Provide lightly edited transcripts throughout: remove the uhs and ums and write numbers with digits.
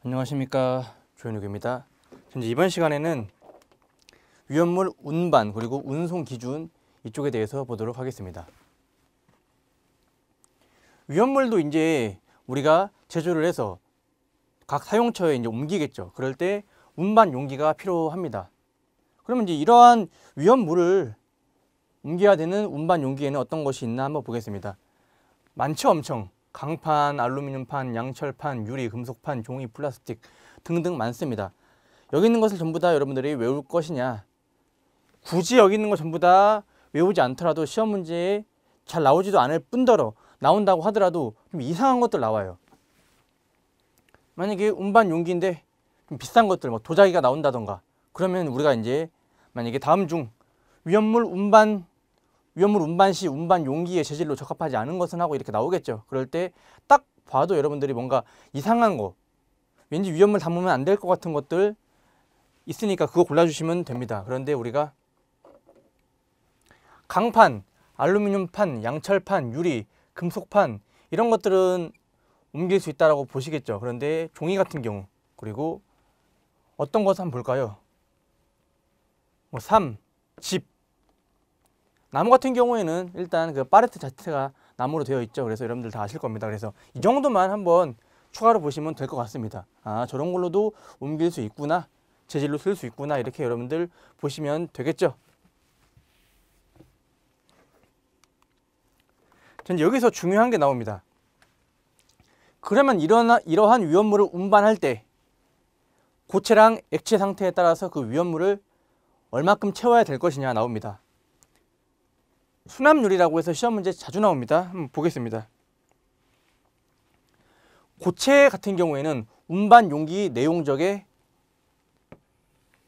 안녕하십니까, 조현욱입니다. 이제 이번 시간에는 위험물 운반 그리고 운송 기준 이쪽에 대해서 보도록 하겠습니다. 위험물도 이제 우리가 제조를 해서 각 사용처에 이제 옮기겠죠. 그럴 때 운반 용기가 필요합니다. 그러면 이제 이러한 위험물을 옮겨야 되는 운반 용기에는 어떤 것이 있나 한번 보겠습니다. 많죠, 엄청. 강판, 알루미늄판, 양철판, 유리, 금속판, 종이, 플라스틱 등등 많습니다. 여기 있는 것을 전부 다 여러분들이 외울 것이냐? 굳이 여기 있는 거 전부 다 외우지 않더라도 시험 문제에 잘 나오지도 않을 뿐더러 나온다고 하더라도 좀 이상한 것들 나와요. 만약에 운반 용기인데 좀 비싼 것들, 뭐 도자기가 나온다던가, 그러면 우리가 이제 만약에 다음 중 위험물 운반 시 운반 용기의 재질로 적합하지 않은 것은 하고 이렇게 나오겠죠. 그럴 때 딱 봐도 여러분들이 뭔가 이상한 거, 왠지 위험물 담으면 안 될 것 같은 것들 있으니까 그거 골라주시면 됩니다. 그런데 우리가 강판, 알루미늄판, 양철판, 유리, 금속판 이런 것들은 옮길 수 있다고 보시겠죠. 그런데 종이 같은 경우, 그리고 어떤 것을 한번 볼까요? 뭐 삼, 집, 나무 같은 경우에는 일단 그 팔레트 자체가 나무로 되어 있죠. 그래서 여러분들 다 아실 겁니다. 그래서 이 정도만 한번 추가로 보시면 될 것 같습니다. 아, 저런 걸로도 옮길 수 있구나, 재질로 쓸 수 있구나, 이렇게 여러분들 보시면 되겠죠. 전 여기서 중요한 게 나옵니다. 그러면 이러한 위험물을 운반할 때 고체랑 액체 상태에 따라서 그 위험물을 얼마큼 채워야 될 것이냐 나옵니다. 수납률이라고 해서 시험 문제 자주 나옵니다. 한번 보겠습니다. 고체 같은 경우에는 운반 용기 내용적의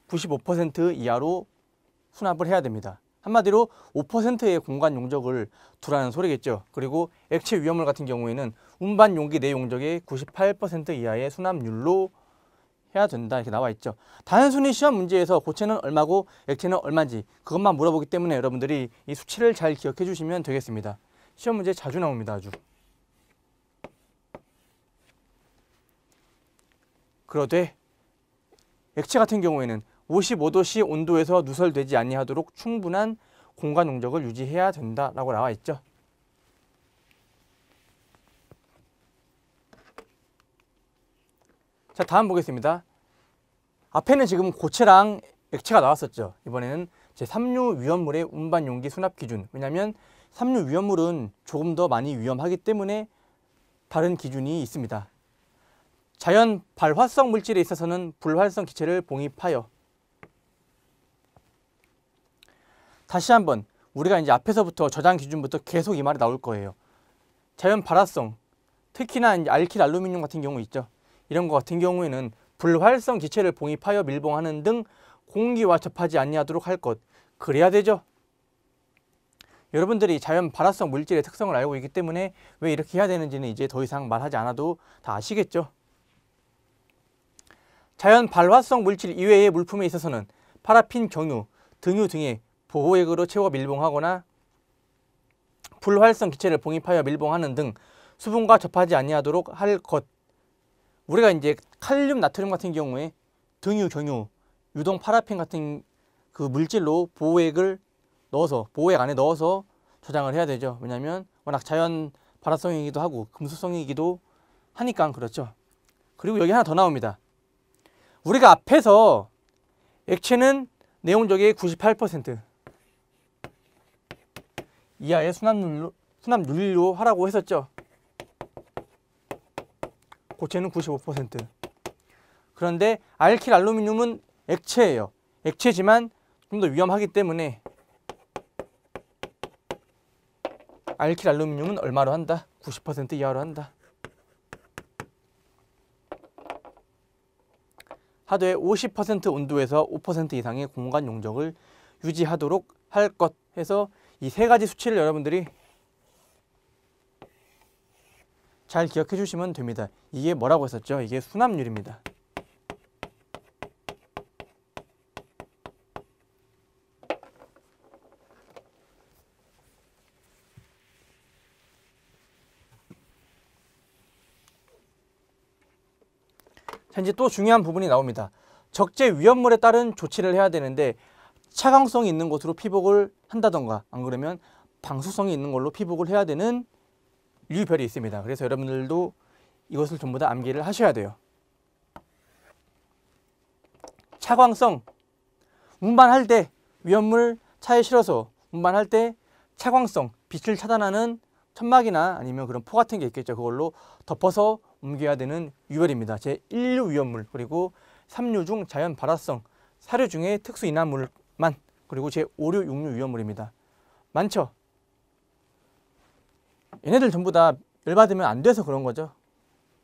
95% 이하로 수납을 해야 됩니다. 한마디로 5%의 공간 용적을 두라는 소리겠죠. 그리고 액체 위험물 같은 경우에는 운반 용기 내용적의 98% 이하의 수납률로 해야 된다, 이렇게 나와 있죠. 단순히 시험 문제에서 고체는 얼마고 액체는 얼마인지 그것만 물어보기 때문에 여러분들이 이 수치를 잘 기억해 주시면 되겠습니다. 시험 문제 자주 나옵니다. 아주. 그러되 액체 같은 경우에는 55도씨 온도에서 누설되지 아니하도록 충분한 공간 용적을 유지해야 된다라고 나와 있죠. 자, 다음 보겠습니다. 앞에는 지금 고체랑 액체가 나왔었죠. 이번에는 제3류 위험물의 운반 용기 수납 기준. 왜냐하면 3류 위험물은 조금 더 많이 위험하기 때문에 다른 기준이 있습니다. 자연 발화성 물질에 있어서는 불활성 기체를 봉입하여. 다시 한번 우리가 이제 앞에서부터 저장 기준부터 계속 이 말이 나올 거예요. 자연 발화성, 특히나 이제 알킬 알루미늄 같은 경우 있죠. 이런 거 같은 경우에는 불활성 기체를 봉입하여 밀봉하는 등 공기와 접하지 아니하도록 할 것. 그래야 되죠. 여러분들이 자연 발화성 물질의 특성을 알고 있기 때문에 왜 이렇게 해야 되는지는 이제 더 이상 말하지 않아도 다 아시겠죠. 자연 발화성 물질 이외의 물품에 있어서는 파라핀, 경유, 등유 등의 보호액으로 채워 밀봉하거나 불활성 기체를 봉입하여 밀봉하는 등 수분과 접하지 아니하도록 할 것. 우리가 이제 칼륨, 나트륨 같은 경우에 등유, 경유, 유동 파라핀 같은 그 물질로 보호액 안에 넣어서 저장을 해야 되죠. 왜냐하면 워낙 자연 발화성이기도 하고 금수성이기도 하니까 그렇죠. 그리고 여기 하나 더 나옵니다. 우리가 앞에서 액체는 내용적의 98% 이하의 수납률로 하라고 했었죠. 고체는 95%. 그런데 알킬 알루미늄은 액체예요. 액체지만 좀 더 위험하기 때문에 알킬 알루미늄은 얼마로 한다? 90% 이하로 한다. 하도에 50% 온도에서 5% 이상의 공간 용적을 유지하도록 할 것 해서 이 세 가지 수치를 여러분들이 잘 기억해 주시면 됩니다. 이게 뭐라고 했었죠? 이게 수납률입니다. 자, 이제 또 중요한 부분이 나옵니다. 적재 위험물에 따른 조치를 해야 되는데 차광성이 있는 곳으로 피복을 한다던가 안 그러면 방수성이 있는 걸로 피복을 해야 되는 유별이 있습니다. 그래서 여러분들도 이것을 전부 다 암기를 하셔야 돼요. 차광성, 운반할 때 위험물 차에 실어서 운반할 때 차광성, 빛을 차단하는 천막이나 아니면 그런 포 같은 게 있겠죠. 그걸로 덮어서 옮겨야 되는 유별입니다. 제1류 위험물, 그리고 3류 중 자연 발화성, 4류 중에 특수 인화물만, 그리고 제5류, 6류 위험물입니다. 많죠? 얘네들 전부 다 열받으면 안 돼서 그런 거죠.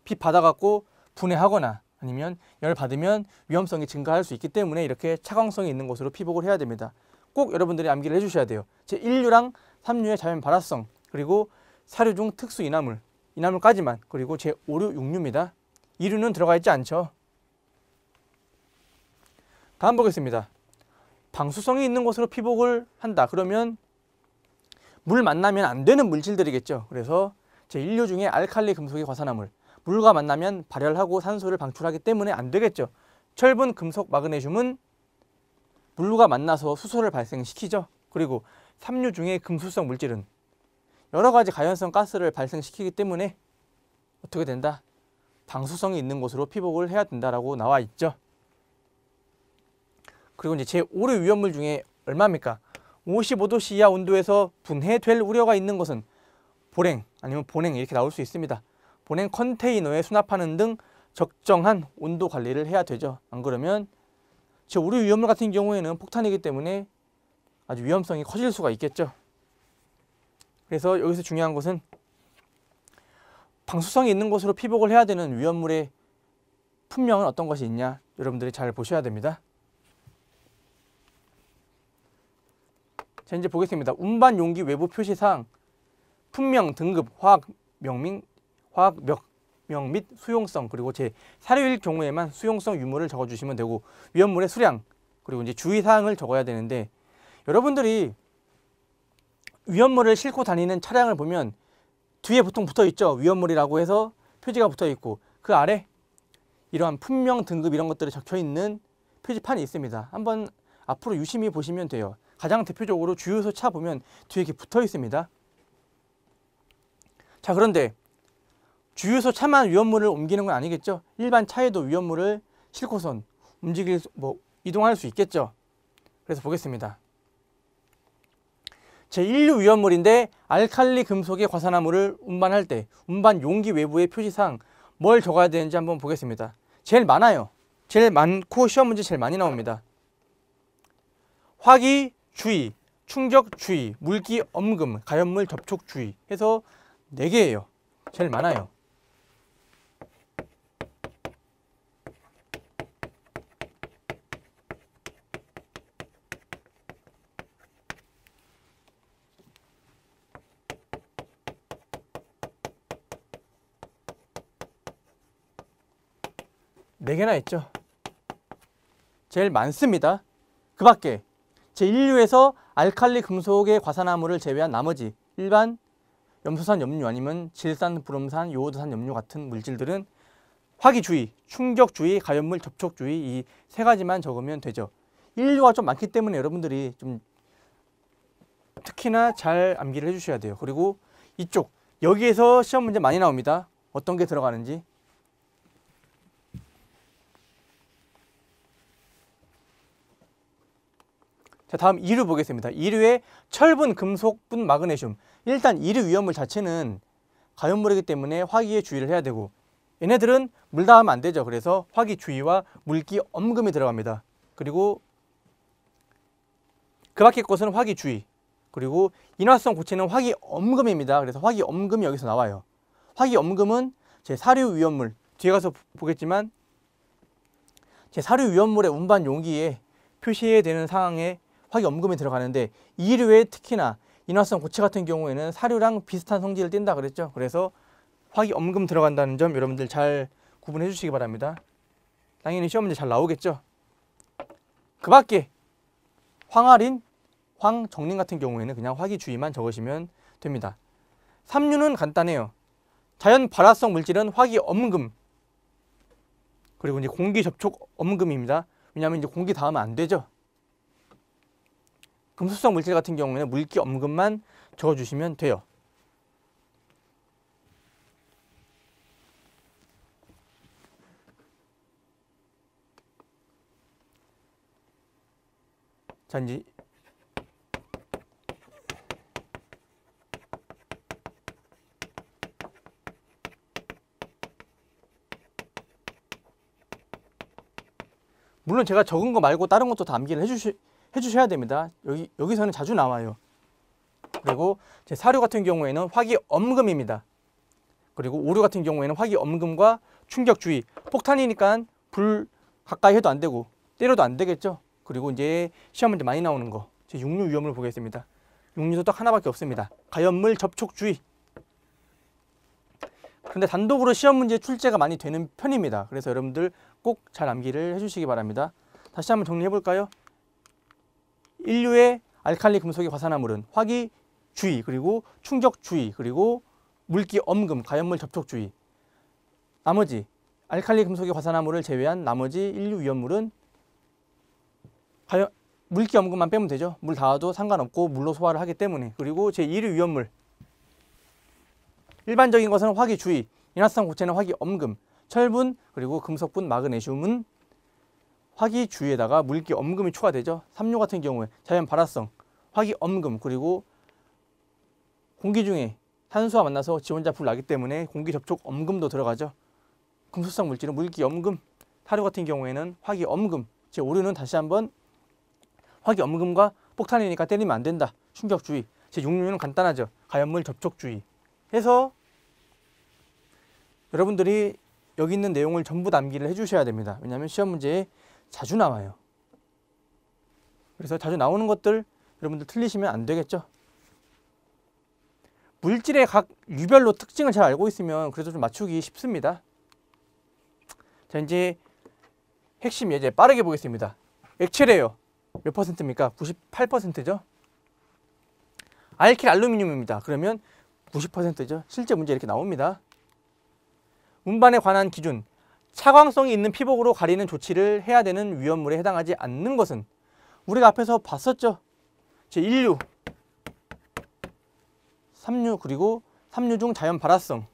빛 받아갖고 분해하거나 아니면 열 받으면 위험성이 증가할 수 있기 때문에 이렇게 차광성이 있는 곳으로 피복을 해야 됩니다. 꼭 여러분들이 암기를 해주셔야 돼요. 제1류랑 3류의 자연 발화성, 그리고 4류 중 특수 인화물, 인화물까지만, 그리고 제5류, 6류입니다. 2류는 들어가 있지 않죠. 다음 보겠습니다. 방수성이 있는 곳으로 피복을 한다. 그러면 물 만나면 안 되는 물질들이겠죠. 그래서 제1류 중에 알칼리 금속의 과산화물, 물과 만나면 발열하고 산소를 방출하기 때문에 안 되겠죠. 철분, 금속, 마그네슘은 물과 만나서 수소를 발생시키죠. 그리고 3류 중에 금수성 물질은 여러 가지 가연성 가스를 발생시키기 때문에 어떻게 된다? 방수성이 있는 곳으로 피복을 해야 된다라고 나와 있죠. 그리고 이제 제5류 위험물 중에 얼마입니까? 55도 이하 온도에서 분해될 우려가 있는 것은 보냉 아니면 본냉 이렇게 나올 수 있습니다. 본냉 컨테이너에 수납하는 등 적정한 온도 관리를 해야 되죠. 안 그러면 제5류 위험물 같은 경우에는 폭탄이기 때문에 아주 위험성이 커질 수가 있겠죠. 그래서 여기서 중요한 것은 방수성이 있는 곳으로 피복을 해야 되는 위험물의 품명은 어떤 것이 있냐 여러분들이 잘 보셔야 됩니다. 자, 이제 보겠습니다. 운반 용기 외부 표시사항, 품명, 등급, 화학 명명 및 수용성, 그리고 제4류일 경우에만 수용성 유무를 적어주시면 되고 위험물의 수량, 그리고 이제 주의사항을 적어야 되는데 여러분들이 위험물을 싣고 다니는 차량을 보면 뒤에 보통 붙어 있죠. 위험물이라고 해서 표지가 붙어 있고 그 아래 이러한 품명, 등급 이런 것들이 적혀 있는 표지판이 있습니다. 한번 앞으로 유심히 보시면 돼요. 가장 대표적으로 주유소 차 보면 뒤에 이렇게 붙어 있습니다. 자, 그런데 주유소 차만 위험물을 옮기는 건 아니겠죠. 일반 차에도 위험물을 싣고선 이동할 수 있겠죠. 그래서 보겠습니다. 제1류 위험물인데 알칼리 금속의 과산화물을 운반할 때 운반 용기 외부의 표시사항 뭘 적어야 되는지 한번 보겠습니다. 제일 많아요. 제일 많고 시험 문제 제일 많이 나옵니다. 화기 주의, 충격 주의, 물기 엄금, 가연물 접촉 주의 해서 4개예요. 제일 많아요. 네 개나 있죠. 제일 많습니다. 그 밖에 제1류에서 알칼리 금속의 과산화물을 제외한 나머지 일반 염소산 염료 아니면 질산, 불음산, 요오드산 염료 같은 물질들은 화기주의, 충격주의, 가연물 접촉주의 이 3가지만 적으면 되죠. 1류가 좀 많기 때문에 여러분들이 좀 특히나 잘 암기를 해주셔야 돼요. 그리고 이쪽 여기에서 시험 문제 많이 나옵니다. 어떤 게 들어가는지. 자, 다음 2류 보겠습니다. 2류의 철분, 금속분, 마그네슘. 일단 2류 위험물 자체는 가연물이기 때문에 화기에 주의를 해야 되고 얘네들은 물 닿으면 안 되죠. 그래서 화기 주의와 물기 엄금이 들어갑니다. 그리고 그 밖의 것은 화기 주의, 그리고 인화성 고체는 화기 엄금입니다. 그래서 화기 엄금이 여기서 나와요. 화기 엄금은 제4류 위험물, 뒤에 가서 보겠지만 제4류 위험물의 운반 용기에 표시해야 되는 상황에 화기 엄금이 들어가는데 2류에 특히나 인화성 고체 같은 경우에는 4류랑 비슷한 성질을 띈다 그랬죠. 그래서 화기 엄금 들어간다는 점 여러분들 잘 구분해 주시기 바랍니다. 당연히 시험 문제 잘 나오겠죠. 그 밖에 황알인, 황정린 같은 경우에는 그냥 화기 주의만 적으시면 됩니다. 3류는 간단해요. 자연 발화성 물질은 화기 엄금, 그리고 이제 공기 접촉 엄금입니다. 왜냐하면 이제 공기 닿으면 안 되죠. 금속성 물질 같은 경우에는 물기 엄금만 적어주시면 돼요. 자, 이제 물론 제가 적은 거 말고 다른 것도 다 암기를 해주셔야 됩니다. 여기서는 자주 나와요. 그리고 제 사료 같은 경우에는 화기 엄금입니다. 그리고 오류 같은 경우에는 화기 엄금과 충격 주의. 폭탄이니까 불 가까이 해도 안 되고 때려도 안 되겠죠. 그리고 이제 시험 문제 많이 나오는 거, 제 육류 위험을 보겠습니다. 육류도 딱 하나밖에 없습니다. 가연물 접촉 주의. 근데 단독으로 시험 문제 출제가 많이 되는 편입니다. 그래서 여러분들 꼭 잘 암기를 해주시기 바랍니다. 다시 한번 정리해 볼까요? 인류의 알칼리 금속의 과산화물은 화기 주의, 그리고 충격 주의, 그리고 물기 엄금, 가연물 접촉 주의. 나머지 알칼리 금속의 과산화물을 제외한 나머지 인류 위험물은 물기 엄금만 빼면 되죠. 물 닿아도 상관없고 물로 소화를 하기 때문에. 그리고 제1위 위험물, 일반적인 것은 화기 주의, 인화성 고체는 화기 엄금, 철분, 그리고 금속분, 마그네슘은 화기 주의에다가 물기 엄금이 추가되죠. 삼류 같은 경우에 자연 발화성, 화기 엄금, 그리고 공기 중에 탄수와 만나서 지원자 불 나기 때문에 공기 접촉 엄금도 들어가죠. 금속성 물질은 물기 엄금, 사료 같은 경우에는 화기 엄금, 제5류는 다시 한번 화기 엄금과 폭탄이니까 때리면 안 된다, 충격 주의. 제6류는 간단하죠. 가연물 접촉 주의. 해서 여러분들이 여기 있는 내용을 전부 다 암기를 해주셔야 됩니다. 왜냐하면 시험 문제에 자주 나와요. 그래서 자주 나오는 것들 여러분들 틀리시면 안 되겠죠. 물질의 각 유별로 특징을 잘 알고 있으면 그래도 좀 맞추기 쉽습니다. 자, 이제 핵심 예제 빠르게 보겠습니다. 액체래요. 몇 퍼센트입니까? 98%죠. 알킬 알루미늄입니다. 그러면 90%죠. 실제 문제 이렇게 나옵니다. 운반에 관한 기준, 차광성이 있는 피복으로 가리는 조치를 해야 되는 위험물에 해당하지 않는 것은 우리가 앞에서 봤었죠. 제1류, 3류, 그리고 3류 중 자연 발화성,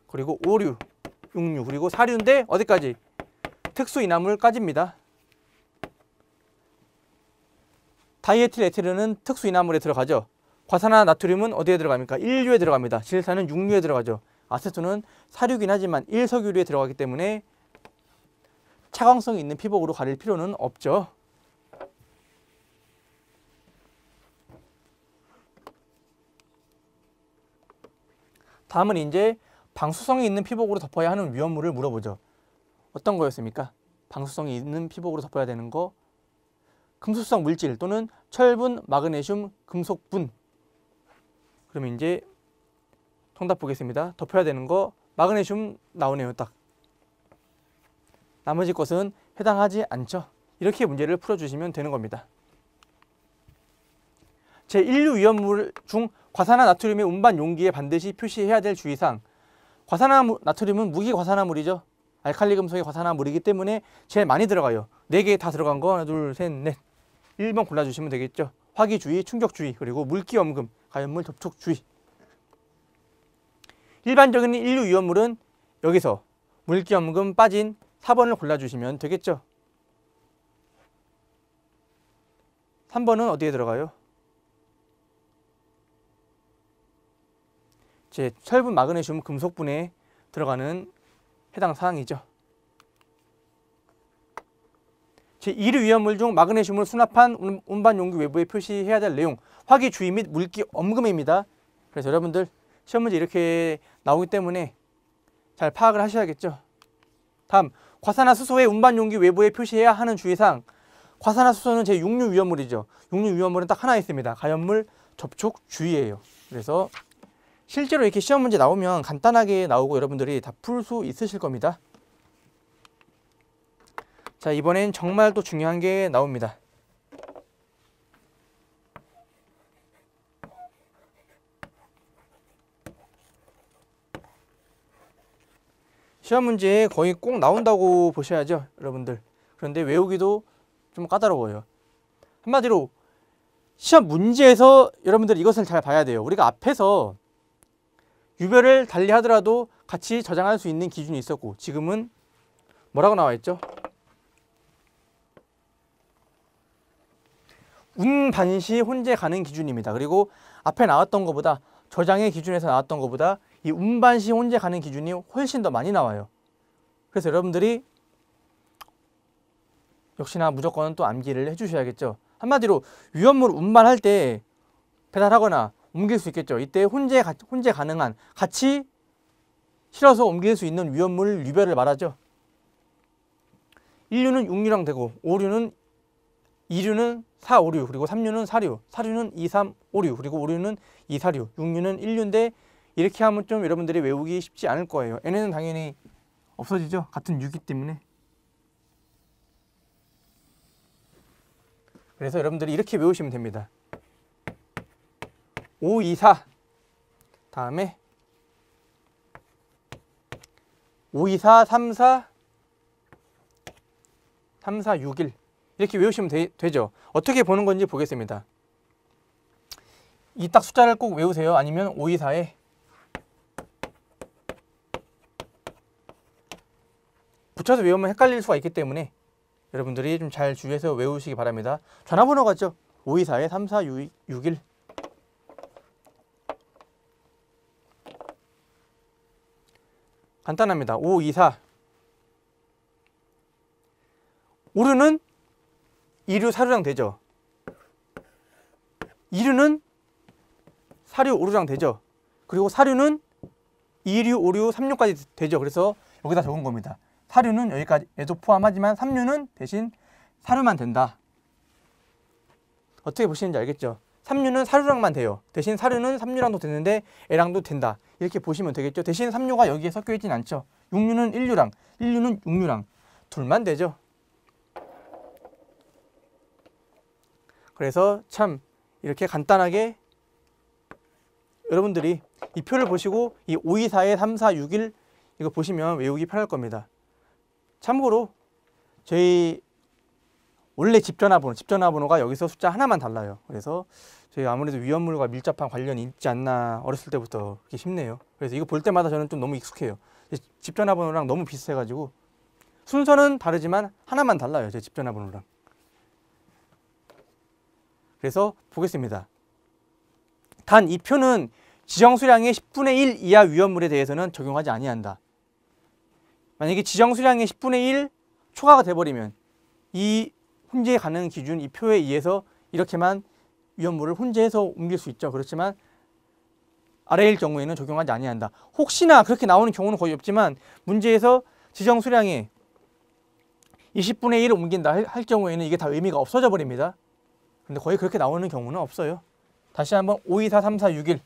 그리고 5류, 6류, 그리고 4류인데 어디까지? 특수 이나물까지입니다. 다이에틸 에틸은 특수 이나물에 들어가죠. 과산화 나트륨은 어디에 들어갑니까? 1류에 들어갑니다. 질산은 6류에 들어가죠. 아세톤은 사류긴 하지만 1석유류에 들어가기 때문에 차광성이 있는 피복으로 가릴 필요는 없죠. 다음은 이제 방수성이 있는 피복으로 덮어야 하는 위험물을 물어보죠. 어떤 거였습니까? 방수성이 있는 피복으로 덮어야 되는 거, 금속성 물질 또는 철분, 마그네슘, 금속분. 그러면 이제 정답 보겠습니다. 덮어야 되는 거 마그네슘 나오네요. 딱. 나머지 것은 해당하지 않죠. 이렇게 문제를 풀어주시면 되는 겁니다. 제1류 위험물 중 과산화 나트륨의 운반 용기에 반드시 표시해야 될 주의사항. 과산화 나트륨은 무기과산화물이죠. 알칼리 금속의 과산화물이기 때문에 제일 많이 들어가요. 4개 다 들어간 거 하나, 둘, 셋, 넷. 1번 골라주시면 되겠죠. 화기주의, 충격주의, 그리고 물기엄금, 가연물 접촉주의. 일반적인 인류 위험물은 여기서 물기엄금 빠진 4번을 골라주시면 되겠죠. 3번은 어디에 들어가요? 제 철분, 마그네슘, 금속분에 들어가는 해당 사항이죠. 제1류 위험물 중 마그네슘을 수납한 운반 용기 외부에 표시해야 될 내용, 화기 주의 및 물기 엄금입니다. 그래서 여러분들 시험 문제 이렇게 나오기 때문에 잘 파악을 하셔야겠죠. 다음, 과산화수소의 운반 용기 외부에 표시해야 하는 주의사항. 과산화수소는 제6류 위험물이죠. 6류 위험물은 딱 하나 있습니다. 가연물 접촉 주의예요. 그래서 실제로 이렇게 시험 문제 나오면 간단하게 나오고 여러분들이 다 풀 수 있으실 겁니다. 자, 이번엔 정말 또 중요한 게 나옵니다. 시험 문제에 거의 꼭 나온다고 보셔야죠, 여러분들. 그런데 외우기도 좀 까다로워요. 한마디로 시험 문제에서 여러분들 이것을 잘 봐야 돼요. 우리가 앞에서 유별을 달리 하더라도 같이 저장할 수 있는 기준이 있었고, 지금은 뭐라고 나와 있죠? 운반시 혼재 가능 기준입니다. 그리고 앞에 나왔던 것보다, 저장의 기준에서 나왔던 것보다 이 운반시 혼재 가능 기준이 훨씬 더 많이 나와요. 그래서 여러분들이 역시나 무조건 또 암기를 해주셔야겠죠. 한마디로 위험물 운반할 때 배달하거나 옮길 수 있겠죠. 이때 혼재 가능한, 같이 실어서 옮길 수 있는 위험물 유별을 말하죠. 1류는 6류랑 되고, 5류는 2류는 4, 5류, 그리고 3류는 4류, 4류는 2, 3, 5류, 그리고 5류는 2, 4류, 6류는 1류인데 이렇게 하면 좀 여러분들이 외우기 쉽지 않을 거예요. n은 당연히 없어지죠. 같은 6이기 때문에. 그래서 여러분들이 이렇게 외우시면 됩니다. 5, 2, 4 다음에 5, 2, 4, 3, 4 3, 4, 6, 1 이렇게 외우시면 되죠. 어떻게 보는 건지 보겠습니다. 이 딱 숫자를 꼭 외우세요. 아니면 5, 2, 4에 붙여서 외우면 헷갈릴 수가 있기 때문에 여러분들이 좀 잘 주의해서 외우시기 바랍니다. 전화번호 같죠? 5, 2, 4에 3, 4, 6, 1 간단합니다. 5, 2, 4 5류는 2류, 4류랑 되죠. 2류는 4류, 5류랑 되죠. 그리고 4류는 2류, 5류, 3류까지 되죠. 그래서 여기다 적은 겁니다. 4류는 여기까지에도 포함하지만 3류는 대신 4류만 된다. 어떻게 보시는지 알겠죠? 3류는 4류랑만 돼요. 대신 4류는 3류랑도 되는데 A랑도 된다. 이렇게 보시면 되겠죠. 대신 3류가 여기에 섞여 있진 않죠. 6류는 1류랑, 1류는 6류랑 둘만 되죠. 그래서 참 이렇게 간단하게 여러분들이 이 표를 보시고 이 5, 2, 4에 3, 4, 6, 1 이거 보시면 외우기 편할 겁니다. 참고로 저희 원래 집전화번호가 여기서 숫자 하나만 달라요. 그래서 저희 아무래도 위험물과 밀접한 관련이 있지 않나 어렸을 때부터 그렇게 싶네요. 그래서 이거 볼 때마다 저는 좀 너무 익숙해요. 집전화번호랑 너무 비슷해가지고 순서는 다르지만 하나만 달라요. 제 집전화번호랑. 그래서 보겠습니다. 단 이 표는 지정 수량의 10분의 1 이하 위험물에 대해서는 적용하지 아니한다. 만약에 지정 수량의 10분의 1 초과가 돼버리면 이 혼재 가능 기준 이 표에 의해서 이렇게만 위험물을 혼재해서 옮길 수 있죠. 그렇지만 아래일 경우에는 적용하지 아니한다. 혹시나 그렇게 나오는 경우는 거의 없지만 문제에서 지정 수량의 20분의 1을 옮긴다 할 경우에는 이게 다 의미가 없어져 버립니다. 근데 거의 그렇게 나오는 경우는 없어요. 다시 한번 5, 2, 4, 3, 4, 6, 1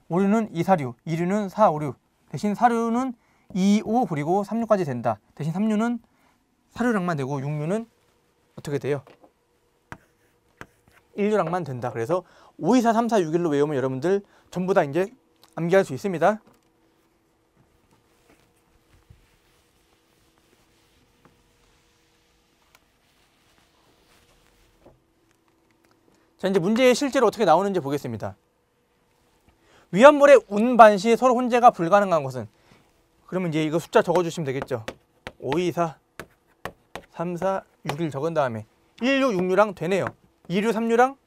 5류는 2, 4류, 2류는 4, 5류 대신 4류는 2, 5 그리고 3, 6까지 된다. 대신 3류는 4류랑만 되고 6류는 어떻게 돼요? 1류랑만 된다. 그래서 5, 2, 4, 3, 4, 6, 1로 외우면 여러분들 전부 다 이제 암기할 수 있습니다. 자, 이제 문제에 실제로 어떻게 나오는지 보겠습니다. 위험물의 운반 시 서로 혼재가 불가능한 것은, 그러면 이제 이거 숫자 적어주시면 되겠죠. 5, 2, 4, 3, 4, 6, 1 적은 다음에 1류, 6류랑 되네요. 2류, 3류랑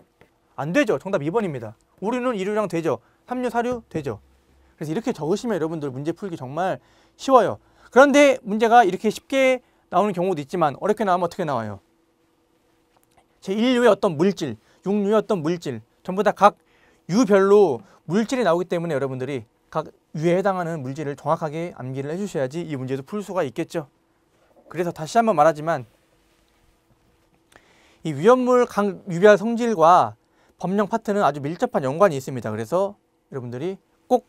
안 되죠. 정답 2번입니다. 5류는 2류랑 되죠. 3류, 4류 되죠. 그래서 이렇게 적으시면 여러분들 문제 풀기 정말 쉬워요. 그런데 문제가 이렇게 쉽게 나오는 경우도 있지만 어렵게 나오면 어떻게 나와요? 제1류의 어떤 물질, 6류의 어떤 물질 전부 다 각 유별로 물질이 나오기 때문에 여러분들이 각 유에 해당하는 물질을 정확하게 암기를 해주셔야지 이 문제도 풀 수가 있겠죠. 그래서 다시 한번 말하지만 이 위험물 각 유별 성질과 법령 파트는 아주 밀접한 연관이 있습니다. 그래서 여러분들이 꼭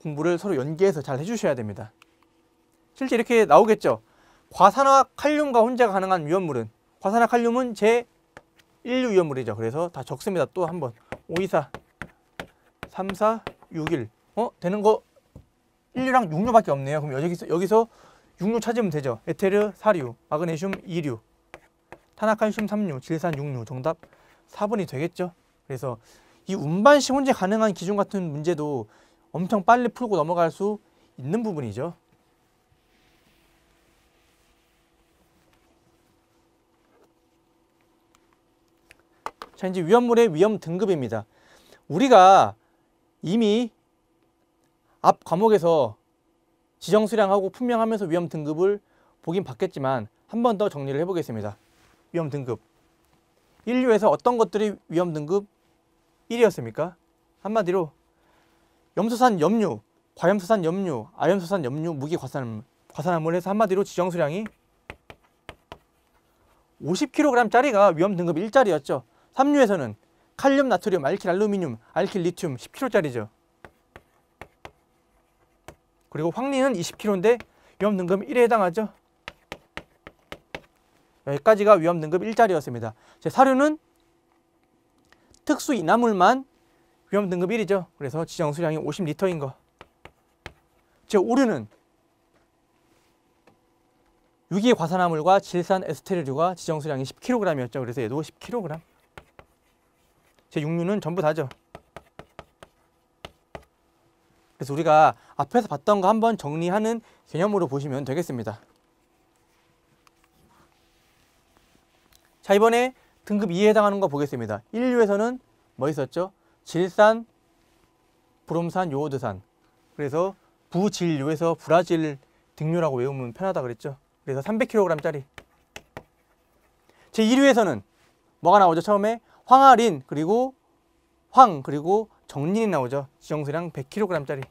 공부를 서로 연계해서 잘 해주셔야 됩니다. 실제 이렇게 나오겠죠. 과산화 칼륨과 혼재가 가능한 위험물은, 과산화 칼륨은 제1류 위험물이죠. 그래서 다 적습니다. 또 한번 5, 2, 4, 3, 4, 6, 1 되는 거 1류랑 6류밖에 없네요. 그럼 여기서 6류 찾으면 되죠. 에테르 4류, 마그네슘 2류, 탄화칼슘 3류, 질산 6류. 정답 4번이 되겠죠. 그래서 이 운반시 혼재 가능한 기준 같은 문제도 엄청 빨리 풀고 넘어갈 수 있는 부분이죠. 자, 이제 위험물의 위험 등급입니다. 우리가 이미 앞 과목에서 지정수량하고 분명하면서 위험 등급을 보긴 봤겠지만 한 번 더 정리를 해보겠습니다. 위험 등급 1류에서 어떤 것들이 위험 등급 1이었습니까? 한마디로 염소산 염류, 과염소산 염류, 아염소산 염류, 무기 과산화물 해서 한마디로 지정수량이 50kg짜리가 위험 등급 1짜리였죠. 3류에서는 칼륨, 나트륨, 알킬, 알루미늄, 알킬, 리튬 10kg짜리죠. 그리고 황리는 20kg인데 위험 등급 1에 해당하죠. 여기까지가 위험 등급 1짜리였습니다. 제 4류는 특수 인화물만 위험 등급 1이죠. 그래서 지정 수량이 50리터인 거. 제 5류는 유기 과산화물과 질산 에스테르류가 지정 수량이 10kg이었죠. 그래서 얘도 10kg. 제 6류는 전부 다죠. 그래서 우리가 앞에서 봤던 거 한번 정리하는 개념으로 보시면 되겠습니다. 자, 이번에 등급 2에 해당하는 거 보겠습니다. 1류에서는 뭐 있었죠? 질산, 브롬산, 요오드산. 그래서 부질류에서 브라질 등류라고 외우면 편하다 그랬죠. 그래서 300kg짜리. 제 2류에서는 뭐가 나오죠? 처음에 황아린, 그리고 그리고 정린이 나오죠. 지정수량 100kg짜리.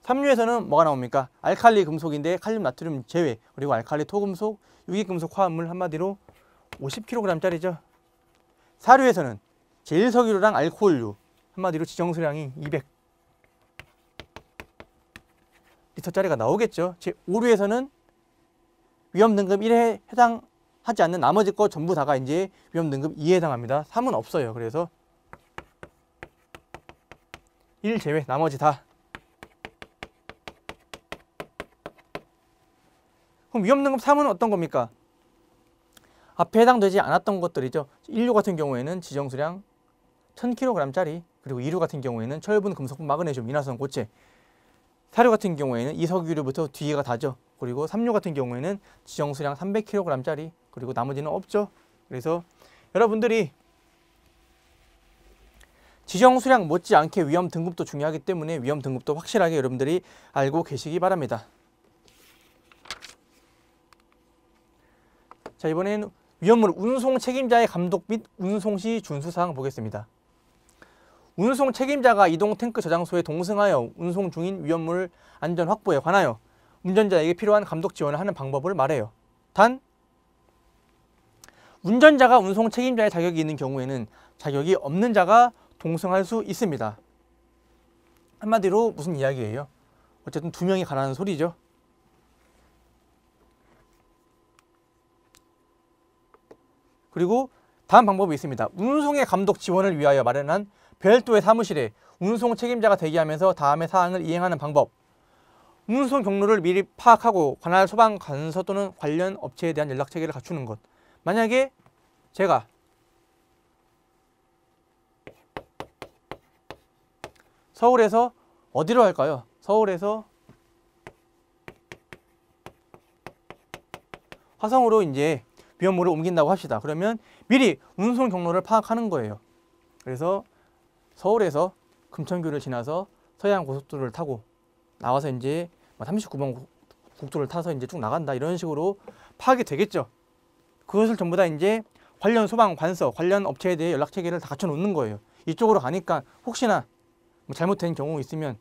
3류에서는 뭐가 나옵니까? 알칼리 금속인데 칼륨, 나트륨 제외, 그리고 알칼리 토금속, 유기금속 화합물 한마디로 50kg짜리죠. 4류에서는 제일석유류랑 알코올류 한마디로 지정수량이 200리터짜리가 나오겠죠. 제 5류에서는 위험 등급 1에 해당하지 않는 나머지 거 전부 다가 이제 위험 등급 2에 해당합니다. 3은 없어요. 그래서 1 제외 나머지 다. 그럼 위험 등급 3은 어떤 겁니까? 앞에 해당되지 않았던 것들이죠. 1류 같은 경우에는 지정수량 1000kg짜리, 그리고 2류 같은 경우에는 철분, 금속분, 마그네슘, 인화성, 고체. 4류 같은 경우에는 이석유류부터 뒤에가 다죠. 그리고 3류 같은 경우에는 지정수량 300kg짜리, 그리고 나머지는 없죠. 그래서 여러분들이 지정수량 못지않게 위험 등급도 중요하기 때문에 위험 등급도 확실하게 여러분들이 알고 계시기 바랍니다. 자, 이번에는 위험물 운송 책임자의 감독 및 운송 시 준수사항 보겠습니다. 운송 책임자가 이동 탱크 저장소에 동승하여 운송 중인 위험물 안전 확보에 관하여 운전자에게 필요한 감독 지원을 하는 방법을 말해요. 단, 운전자가 운송 책임자의 자격이 있는 경우에는 자격이 없는 자가 동승할 수 있습니다. 한마디로 무슨 이야기예요? 어쨌든 두 명이 가라는 소리죠. 그리고 다음 방법이 있습니다. 운송의 감독 지원을 위하여 마련한 별도의 사무실에 운송 책임자가 대기하면서 다음의 사항을 이행하는 방법. 운송 경로를 미리 파악하고 관할 소방 관서 또는 관련 업체에 대한 연락체계를 갖추는 것. 만약에 제가 서울에서 어디로 갈까요? 서울에서 화성으로 이제 위험물을 옮긴다고 합시다. 그러면 미리 운송 경로를 파악하는 거예요. 그래서 서울에서 금천교를 지나서 서해안 고속도로를 타고 나와서 이제 39번 국도를 타서 이제 쭉 나간다. 이런 식으로 파악이 되겠죠. 그것을 전부 다 이제 관련 소방, 관서, 관련 업체에 대해 연락 체계를 다 갖춰 놓는 거예요. 이쪽으로 가니까 혹시나 뭐 잘못된 경우 있으면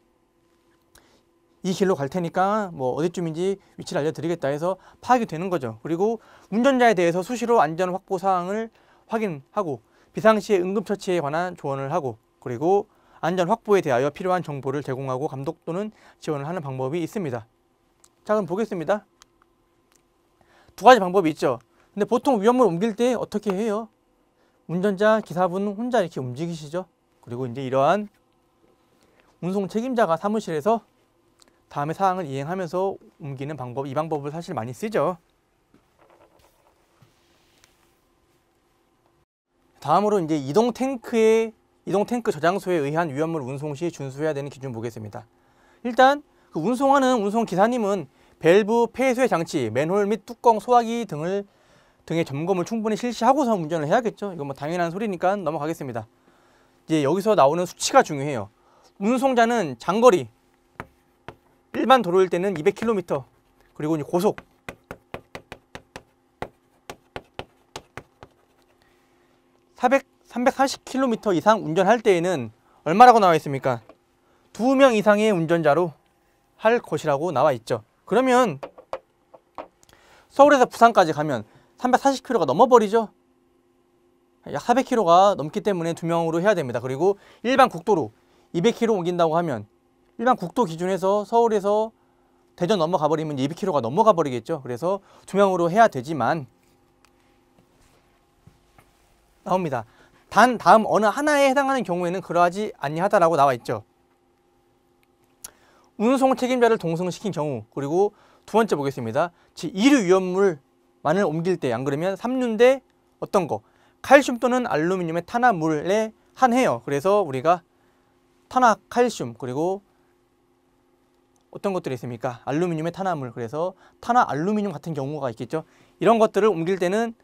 이 길로 갈 테니까 뭐 어디쯤인지 위치를 알려드리겠다 해서 파악이 되는 거죠. 그리고 운전자에 대해서 수시로 안전 확보 사항을 확인하고 비상시에 응급처치에 관한 조언을 하고, 그리고 안전 확보에 대하여 필요한 정보를 제공하고 감독 또는 지원을 하는 방법이 있습니다. 자, 그럼 보겠습니다. 두 가지 방법이 있죠. 근데 보통 위험물 옮길 때 어떻게 해요? 운전자, 기사분 혼자 이렇게 움직이시죠. 그리고 이제 이러한 운송 책임자가 사무실에서 다음의 사항을 이행하면서 옮기는 방법, 이 방법을 사실 많이 쓰죠. 다음으로 이제 이동 탱크 저장소에 의한 위험물 운송 시 준수해야 되는 기준 보겠습니다. 일단 그 운송하는 운송 기사님은 밸브, 폐쇄 장치, 맨홀 및 뚜껑, 소화기 등의 점검을 충분히 실시하고서 운전을 해야겠죠. 이건 뭐 당연한 소리니까 넘어가겠습니다. 이제 여기서 나오는 수치가 중요해요. 운송자는 장거리, 일반 도로일 때는 200km, 그리고 이제 고속, 340km 이상 운전할 때에는 얼마라고 나와 있습니까? 2명 이상의 운전자로 할 것이라고 나와 있죠. 그러면 서울에서 부산까지 가면 340km가 넘어버리죠. 약 400km가 넘기 때문에 2명으로 해야 됩니다. 그리고 일반 국도로 200km 옮긴다고 하면 일반 국도 기준에서 서울에서 대전 넘어가 버리면 200km가 넘어가 버리겠죠. 그래서 2명으로 해야 되지만 나옵니다. 단 다음 어느 하나에 해당하는 경우에는 그러하지 아니하다라고 나와 있죠. 운송 책임자를 동승시킨 경우, 그리고 두 번째 보겠습니다. 제1류 위험물만을 옮길 때, 안 그러면 3류인데 어떤 거? 칼슘 또는 알루미늄의 탄화물에 한해요. 그래서 우리가 탄화 칼슘, 그리고 어떤 것들이 있습니까? 알루미늄의 탄화물, 그래서 탄화 알루미늄 같은 경우가 있겠죠. 이런 것들을 옮길 때는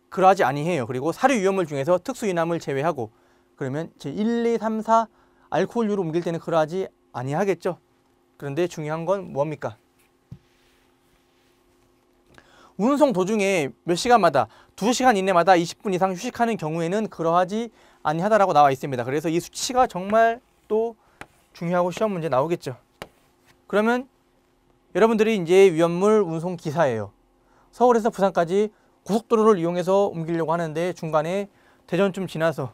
그러하지 아니해요. 그리고 사료 위험물 중에서 특수이남을 제외하고, 그러면 제1, 2, 3, 4 알코올류로 옮길 때는 그러하지 아니하겠죠. 그런데 중요한 건 뭡니까? 운송 도중에 몇 시간마다 2시간 이내마다 20분 이상 휴식하는 경우에는 그러하지 아니하다라고 나와 있습니다. 그래서 이 수치가 정말 또 중요하고 시험 문제 나오겠죠. 그러면 여러분들이 이제 위험물 운송 기사예요. 서울에서 부산까지 고속도로를 이용해서 옮기려고 하는데 중간에 대전 지나서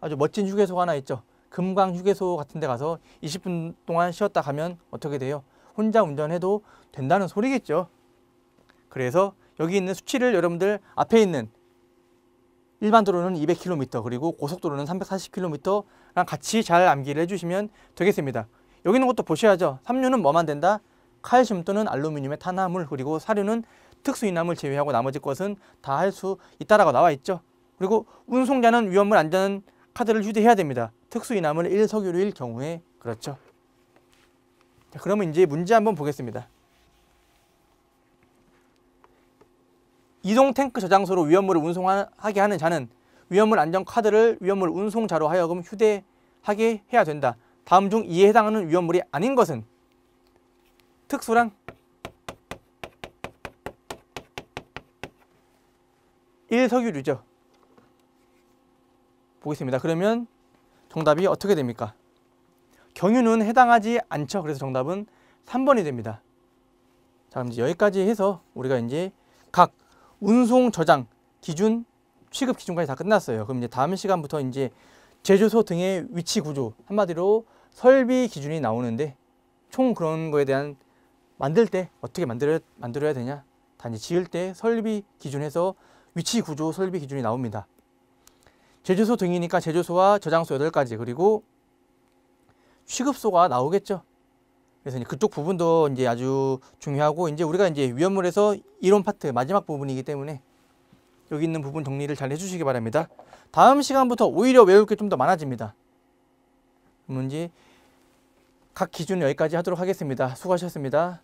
아주 멋진 휴게소가 하나 있죠. 금강 휴게소 같은 데 가서 20분 동안 쉬었다 가면 어떻게 돼요? 혼자 운전해도 된다는 소리겠죠. 그래서 여기 있는 수치를 여러분들 앞에 있는 일반 도로는 200km, 그리고 고속도로는 340km랑 같이 잘 암기를 해주시면 되겠습니다. 여기 있는 것도 보셔야죠. 3류는 뭐만 된다? 칼슘 또는 알루미늄의 탄화물, 그리고 사료는 특수이남을 제외하고 나머지 것은 다 할 수 있다라고 나와 있죠. 그리고 운송자는 위험물 안전 카드를 휴대해야 됩니다. 특수이남을 1석유류일 경우에 그렇죠. 자, 그러면 이제 문제 한번 보겠습니다. 이동 탱크 저장소로 위험물을 운송하게 하는 자는 위험물 안전 카드를 위험물 운송자로 하여금 휴대하게 해야 된다. 다음 중 이에 해당하는 위험물이 아닌 것은? 특수랑 1석유류죠. 보겠습니다. 그러면 정답이 어떻게 됩니까? 경유는 해당하지 않죠. 그래서 정답은 3번이 됩니다. 자, 그럼 이제 여기까지 해서 우리가 이제 각 운송 저장 기준, 취급 기준까지 다 끝났어요. 그럼 이제 다음 시간부터 이제 제조소 등의 위치 구조, 한마디로 설비 기준이 나오는데, 총 그런 거에 대한 만들 때 어떻게 만들어야 되냐, 단지 지을 때 설비 기준에서 위치 구조 설비 기준이 나옵니다. 제조소 등이니까 제조소와 저장소 8가지, 그리고 취급소가 나오겠죠. 그래서 이제 그쪽 부분도 이제 아주 중요하고, 이제 우리가 이제 위험물에서 이론 파트 마지막 부분이기 때문에 여기 있는 부분 정리를 잘 해주시기 바랍니다. 다음 시간부터 오히려 외울 게 좀 더 많아집니다. 그러면 이제 각 기준 여기까지 하도록 하겠습니다. 수고하셨습니다.